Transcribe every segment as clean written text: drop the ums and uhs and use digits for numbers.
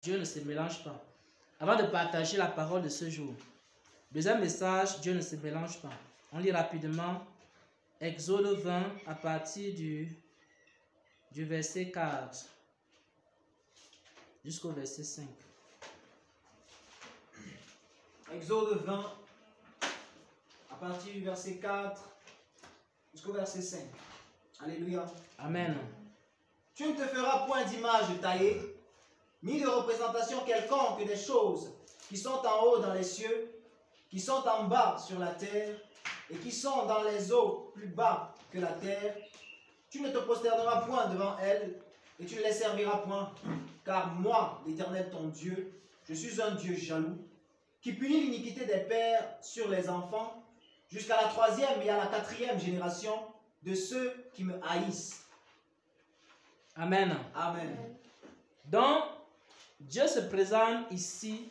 Dieu ne se mélange pas. Avant de partager la parole de ce jour, deuxième message, Dieu ne se mélange pas. On lit rapidement Exode 20 à partir du verset 4 jusqu'au verset 5. Exode 20 à partir du verset 4 jusqu'au verset 5. Alléluia. Amen. Tu ne te feras point d'image taillée, ni de représentation quelconque des choses qui sont en haut dans les cieux, qui sont en bas sur la terre, et qui sont dans les eaux plus bas que la terre. Tu ne te prosterneras point devant elles, et tu ne les serviras point, car moi, l'Éternel ton Dieu, je suis un Dieu jaloux, qui punit l'iniquité des pères sur les enfants, jusqu'à la 3e et à la 4e génération de ceux qui me haïssent. Amen. Amen. Donc, Dieu se présente ici,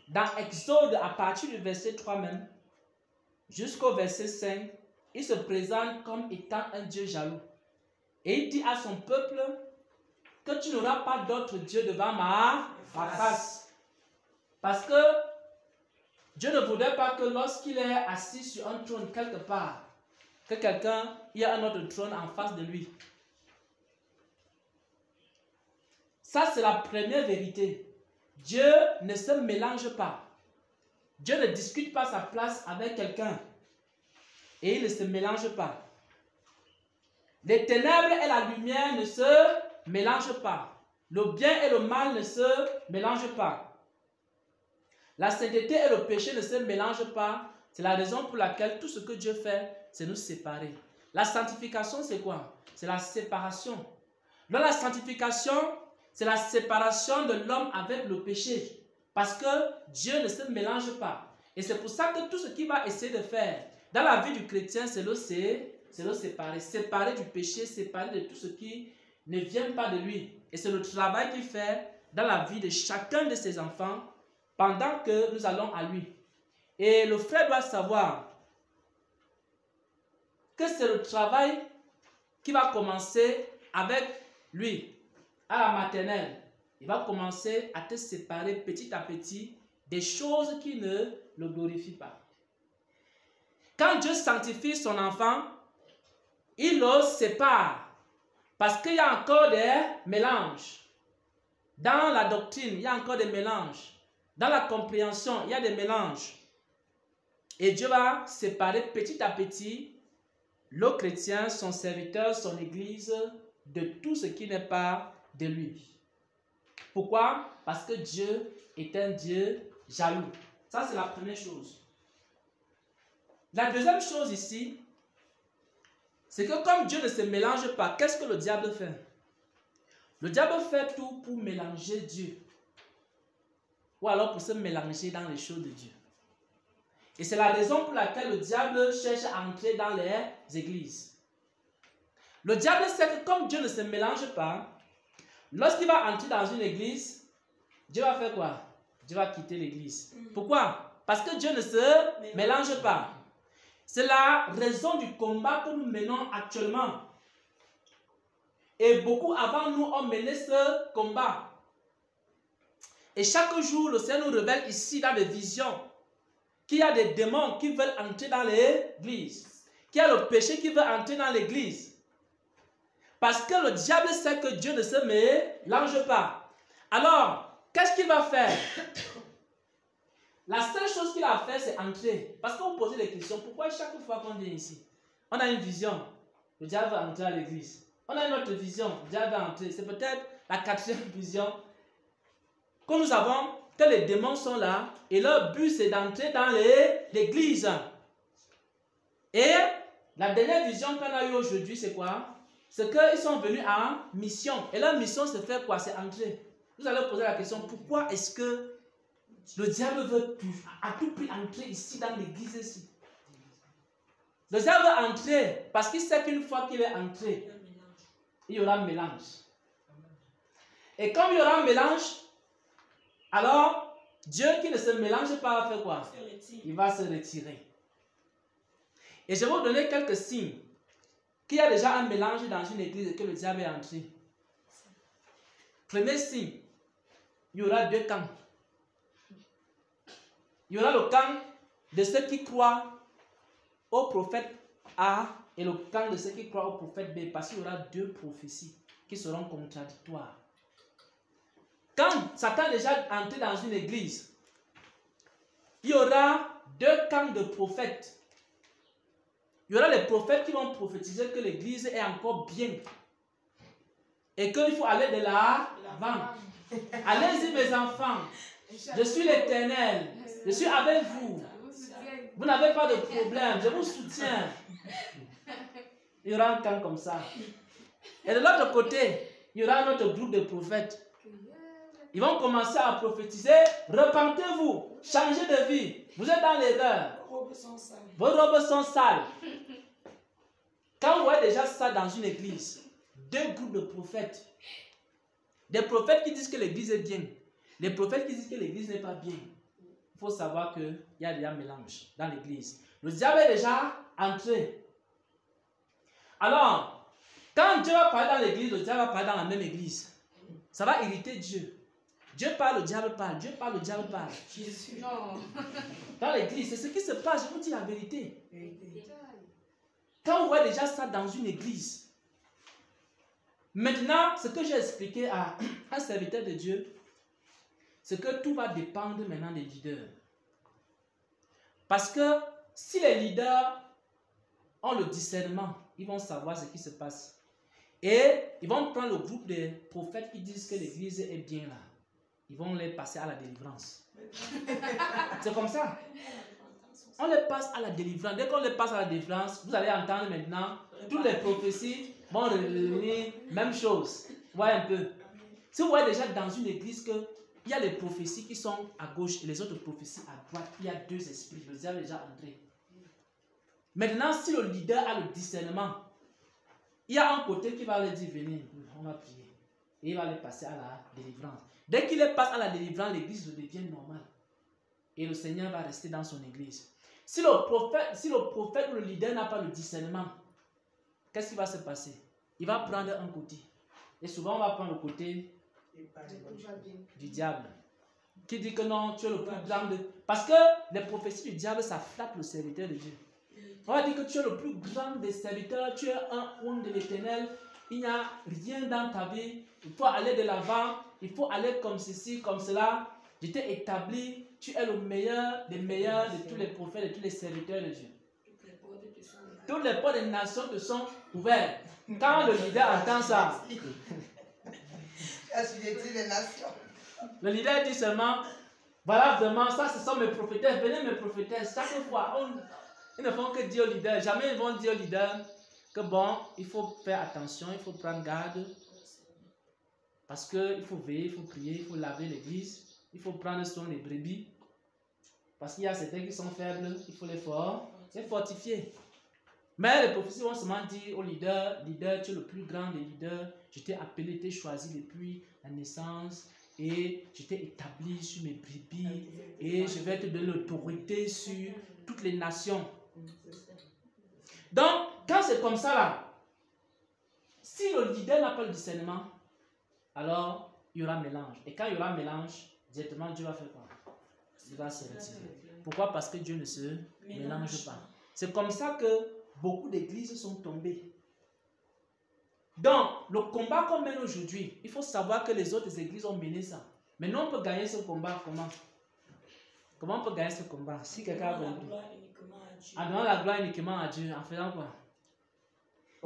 dans Exode, à partir du verset 3 même, jusqu'au verset 5, il se présente comme étant un Dieu jaloux. Et il dit à son peuple que tu n'auras pas d'autre Dieu devant ma face. Parce que Dieu ne voudrait pas que lorsqu'il est assis sur un trône quelque part, que quelqu'un y ait un autre trône en face de lui. Ça, c'est la première vérité. Dieu ne se mélange pas. Dieu ne discute pas sa place avec quelqu'un. Et il ne se mélange pas. Les ténèbres et la lumière ne se mélangent pas. Le bien et le mal ne se mélangent pas. La sainteté et le péché ne se mélangent pas. C'est la raison pour laquelle tout ce que Dieu fait, c'est nous séparer. La sanctification, c'est quoi? C'est la séparation. Dans la sanctification, c'est la séparation de l'homme avec le péché. Parce que Dieu ne se mélange pas. Et c'est pour ça que tout ce qu'il va essayer de faire dans la vie du chrétien, c'est le séparer. Séparer du péché, séparer de tout ce qui ne vient pas de lui. Et c'est le travail qu'il fait dans la vie de chacun de ses enfants pendant que nous allons à lui. Et le frère doit savoir que c'est le travail qui va commencer avec lui. À la maternelle, il va commencer à te séparer petit à petit des choses qui ne le glorifient pas. Quand Dieu sanctifie son enfant, il le sépare parce qu'il y a encore des mélanges. Dans la doctrine, il y a encore des mélanges. Dans la compréhension, il y a des mélanges. Et Dieu va séparer petit à petit le chrétien, son serviteur, son église, de tout ce qui n'est pas de lui. Pourquoi? Parce que Dieu est un Dieu jaloux. Ça, c'est la première chose. La deuxième chose ici, c'est que comme Dieu ne se mélange pas, qu'est-ce que le diable fait? Le diable fait tout pour mélanger Dieu. Ou alors pour se mélanger dans les choses de Dieu. Et c'est la raison pour laquelle le diable cherche à entrer dans les églises. Le diable sait que comme Dieu ne se mélange pas, lorsqu'il va entrer dans une église, Dieu va faire quoi? Dieu va quitter l'église. Pourquoi? Parce que Dieu ne se mélange pas. C'est la raison du combat que nous menons actuellement. Et beaucoup avant nous ont mené ce combat. Et chaque jour, le Seigneur nous révèle ici dans les visions qu'il y a des démons qui veulent entrer dans l'église. Qu'il y a le péché qui veut entrer dans l'église. Parce que le diable sait que Dieu ne se mélange pas. Alors, qu'est-ce qu'il va faire? La seule chose qu'il a fait, c'est entrer. Parce que vous posez des questions. Pourquoi chaque fois qu'on vient ici, on a une vision, le diable va entrer à l'église. On a une autre vision, le diable va entrer. C'est peut-être la 4e vision que nous avons, que les démons sont là. Et leur but, c'est d'entrer dans l'église. Et la dernière vision qu'on a eue aujourd'hui, c'est quoi? C'est qu'ils sont venus en mission. Et leur mission, c'est faire quoi? C'est entrer. Vous allez poser la question, pourquoi est-ce que le diable veut à tout prix entrer ici dans l'église ici? Le diable veut entrer parce qu'il sait qu'une fois qu'il est entré, il y aura un mélange. Et comme il y aura un mélange, alors Dieu qui ne se mélange pas va faire quoi? Il va se retirer. Et je vais vous donner quelques signes qu'il y a déjà un mélange dans une église et que le diable est entré. Premier signe, il y aura deux camps. Il y aura le camp de ceux qui croient au prophète A et le camp de ceux qui croient au prophète B, parce qu'il y aura deux prophéties qui seront contradictoires. Quand Satan est déjà entré dans une église, il y aura deux camps de prophètes. Il y aura les prophètes qui vont prophétiser que l'église est encore bien et qu'il faut aller de l'avant. Allez-y mes enfants, je suis l'Éternel, je suis avec vous. Vous n'avez pas de problème, je vous soutiens. Il y aura un camp comme ça. Et de l'autre côté, il y aura un autre groupe de prophètes. Ils vont commencer à prophétiser. Repentez-vous, changez de vie. Vous êtes dans l'erreur. Vos robes sont sales. Quand vous voyez déjà ça dans une église, deux groupes de prophètes. Des prophètes qui disent que l'église est bien. Des prophètes qui disent que l'église n'est pas bien. Il faut savoir qu'il y a déjà un mélange dans l'église. Le diable est déjà entré. Alors, quand Dieu va parler dans l'église, le diable va parler dans la même église. Ça va irriter Dieu. Dieu parle, le diable parle. Dieu parle, le diable parle. Dans l'église, c'est ce qui se passe. Je vous dis la vérité. Quand on voit déjà ça dans une église, maintenant, ce que j'ai expliqué à un serviteur de Dieu, c'est que tout va dépendre maintenant des leaders. Parce que si les leaders ont le discernement, ils vont savoir ce qui se passe. Et ils vont prendre le groupe des prophètes qui disent que l'église est bien là. Ils vont les passer à la délivrance. C'est comme ça. On les passe à la délivrance. Dès qu'on les passe à la délivrance, vous allez entendre maintenant toutes les prophéties vont revenir, même chose. Voyez un peu. Si vous voyez déjà dans une église qu'il y a les prophéties qui sont à gauche et les autres prophéties à droite, il y a deux esprits. Le diable est déjà entré. Maintenant, si le leader a le discernement, il y a un côté qui va leur dire, venez, on va prier. Et il va les passer à la délivrance. Dès qu'il les passe à la délivrance, l'église devient normale. Et le Seigneur va rester dans son église. Si le prophète ou le leader n'a pas le discernement, qu'est-ce qui va se passer? Il va prendre un côté. Et souvent, on va prendre le côté du diable. Qui dit que non, tu es le plus grand de... Parce que les prophéties du diable, ça flatte le serviteur de Dieu. On va dire que tu es le plus grand des serviteurs, tu es un homme de l'Éternel, il n'y a rien dans ta vie, il faut aller de l'avant, il faut aller comme ceci, comme cela. Je t'ai établi, tu es le meilleur des meilleurs de tous les prophètes, de tous les serviteurs de Dieu. Toutes les portes des nations te sont ouvertes. Quand le leader entend ça, le leader dit seulement, voilà vraiment, ça ce sont mes prophétesses, venez mes prophétesses. Chaque fois, ils ne font que dire au leader, jamais ils vont dire au leader que bon, il faut faire attention, il faut prendre garde. Parce qu'il faut veiller, il faut prier, il faut laver l'église, il faut prendre soin des brebis. Parce qu'il y a certains qui sont faibles, il faut les fortifier. Mais les prophéties vont seulement dire au leader, leader, tu es le plus grand des leaders, je t'ai appelé, je t'ai choisi depuis la naissance et je t'ai établi sur mes brebis et je vais te donner l'autorité sur toutes les nations. Donc, quand c'est comme ça là, si le leader n'a pas le discernement, alors il y aura mélange. Et quand il y aura mélange, directement Dieu va faire quoi? Il va se retirer. Pourquoi? Parce que Dieu ne se mélange pas. C'est comme ça que beaucoup d'églises sont tombées. Donc, le combat qu'on mène aujourd'hui, il faut savoir que les autres églises ont mené ça. Mais nous, on peut gagner ce combat comment? Comment on peut gagner ce combat? Si quelqu'un a compris. En donnant la gloire uniquement à Dieu, en faisant quoi?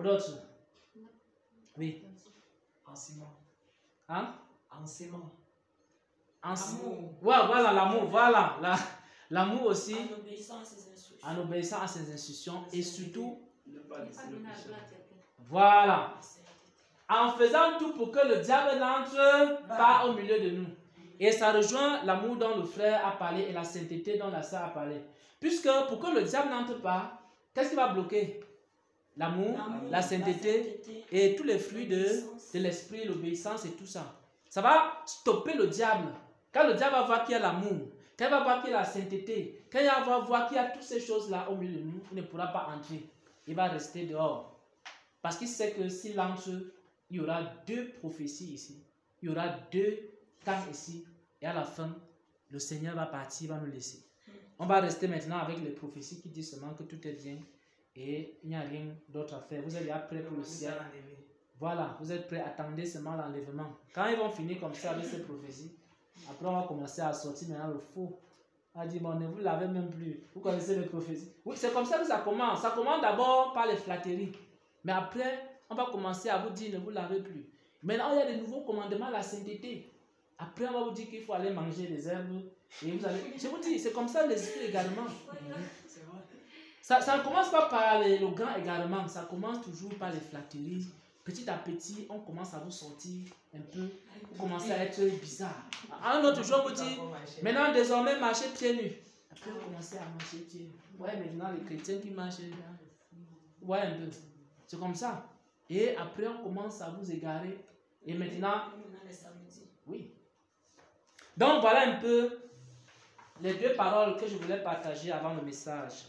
D'autres? Oui. En s'aimant. Hein? En s'aimant. Amour. Ouais, voilà, l'amour, voilà. L'amour aussi. En obéissant à ses instructions. Et surtout, voilà. En faisant tout pour que le diable n'entre pas au milieu de nous. Et ça rejoint l'amour dont le frère a parlé et la sainteté dont la sœur a parlé. Puisque pour que le diable n'entre pas, qu'est-ce qui va bloquer? L'amour, la sainteté et tous les fruits de l'esprit, l'obéissance et tout ça. Ça va stopper le diable. Quand le diable va voir qu'il y a l'amour, quand il va voir qu'il y a la sainteté, quand il va voir qu'il y a toutes ces choses-là au milieu de nous, il ne pourra pas entrer. Il va rester dehors. Parce qu'il sait que s'il entre, il y aura deux prophéties ici. Il y aura deux camps ici. et à la fin, le Seigneur va partir, va nous laisser. On va rester maintenant avec les prophéties qui disent seulement que tout est bien et il n'y a rien d'autre à faire. Vous êtes déjà prêts pour le ciel? Voilà, vous êtes prêts, attendez seulement l'enlèvement. Quand ils vont finir comme ça avec ces prophéties, après on va commencer à sortir maintenant le faux. On va dire, bon, ne vous lavez même plus. Vous connaissez les prophéties. Oui, c'est comme ça que ça commence. Ça commence d'abord par les flatteries. Mais après, on va commencer à vous dire, ne vous lavez plus. Maintenant, il y a de nouveaux commandements à la sainteté. Après, on va vous dire qu'il faut aller manger des herbes. Et vous allez... Je vous dis, c'est comme ça l'esprit également. Ça ne commence pas par le grand égarement. Ça commence toujours par les flatteries. Petit à petit, on commence à vous sentir un peu, vous commencez à être bizarre. Un autre jour, on vous dit, maintenant, désormais, marchez pieds nus. Après, vous commencez à marcher pieds nus. Ouais, maintenant, les chrétiens qui marchent, ouais, un peu. C'est comme ça. Et après, on commence à vous égarer. Et maintenant, oui. Donc, voilà un peu les deux paroles que je voulais partager avant le message.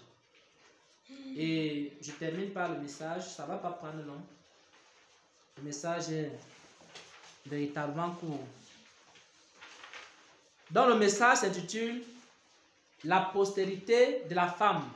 Et je termine par le message, ça ne va pas prendre long. Le message est véritablement court. Donc le message s'intitule « La postérité de la femme ».